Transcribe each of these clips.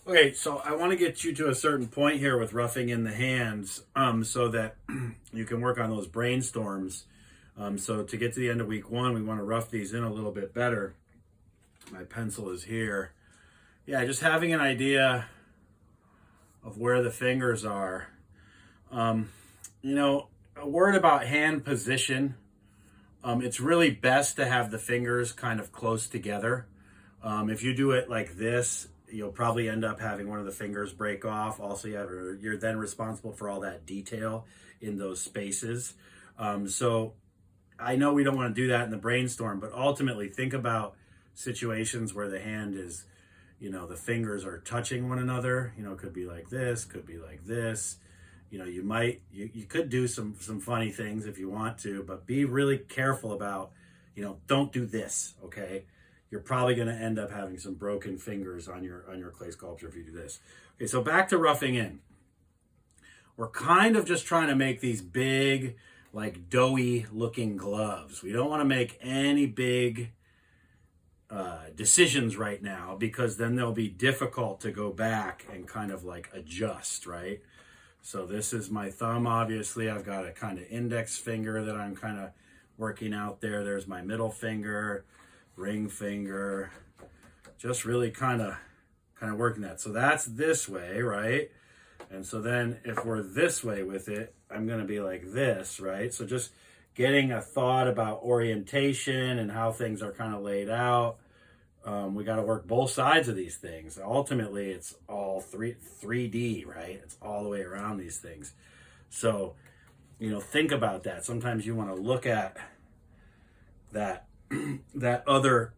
Okay, so I want to get you to a certain point here with roughing in the hands, so that you can work on those brainstorms. So to get to the end of week one, we want to rough these in a little bit better. My pencil is here. Yeah, just having an idea of where the fingers are. Um, a word about hand position. It's really best to have the fingers kind of close together. If you do it like this, you'll probably end up having one of the fingers break off. Also, you're then responsible for all that detail in those spaces. So I know we don't want to do that in the brainstorm, but ultimately think about situations where the hand is, the fingers are touching one another. It could be like this, could be like this. You could do some funny things if you want to, but be really careful about, don't do this, okay? You're probably going to end up having some broken fingers on your clay sculpture if you do this. Okay, so back to roughing in. We're kind of just trying to make these big, like doughy looking gloves. We don't want to make any big decisions right now, because then they'll be difficult to go back and kind of like adjust, right? So this is my thumb, obviously. I've got a kind of index finger that I'm kind of working out there. There's my middle finger, ring finger, just really kind of working that. So that's this way, right? And so then if we're this way with it, I'm going to be like this, right? So just getting a thought about orientation and how things are kind of laid out. We got to work both sides of these things. Ultimately, it's all 3D, right? It's all the way around these things. So, think about that. Sometimes you want to look at that that other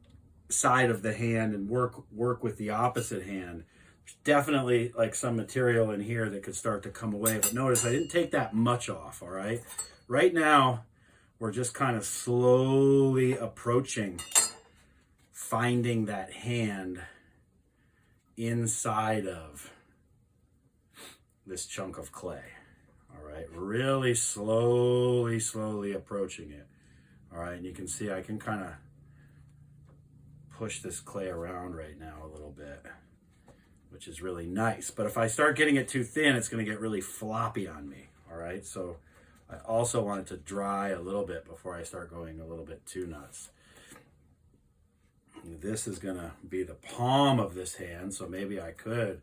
side of the hand and work with the opposite hand. There's definitely like some material in here that could start to come away, but notice I didn't take that much off. All right, right now we're just kind of slowly approaching finding that hand inside of this chunk of clay. All right, really slowly approaching it. All right, and you can see I can kind of push this clay around right now a little bit, which is really nice. But if I start getting it too thin, it's going to get really floppy on me. All right, so I also want it to dry a little bit before I start going a little bit too nuts. This is going to be the palm of this hand, so maybe I could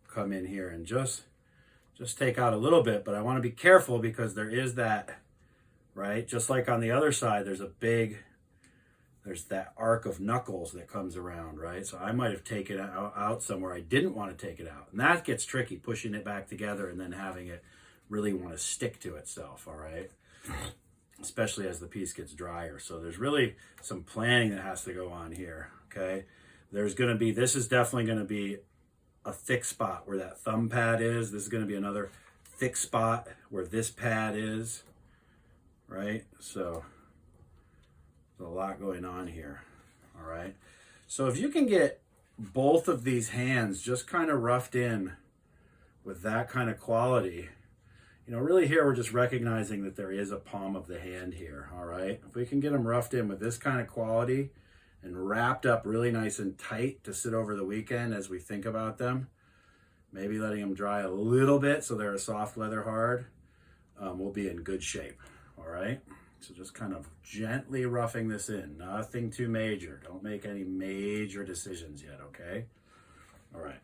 come in here and just take out a little bit, but I want to be careful because there is that, right? Just like on the other side, there's that arc of knuckles that comes around, right? So I might have taken it out somewhere I didn't want to take it out. And that gets tricky, pushing it back together and then having it really want to stick to itself, all right? Especially as the piece gets drier. So there's really some planning that has to go on here, okay? This is definitely going to be a thick spot where that thumb pad is. This is going to be another thick spot where this pad is, right? So there's a lot going on here, all right? So if you can get both of these hands just kind of roughed in with that kind of quality, really here we're just recognizing that there is a palm of the hand here, all right? If we can get them roughed in with this kind of quality and wrapped up really nice and tight to sit over the weekend as we think about them, maybe letting them dry a little bit so they're a soft leather hard, we'll be in good shape, all right? So just kind of gently roughing this in, nothing too major. Don't make any major decisions yet, okay? All right.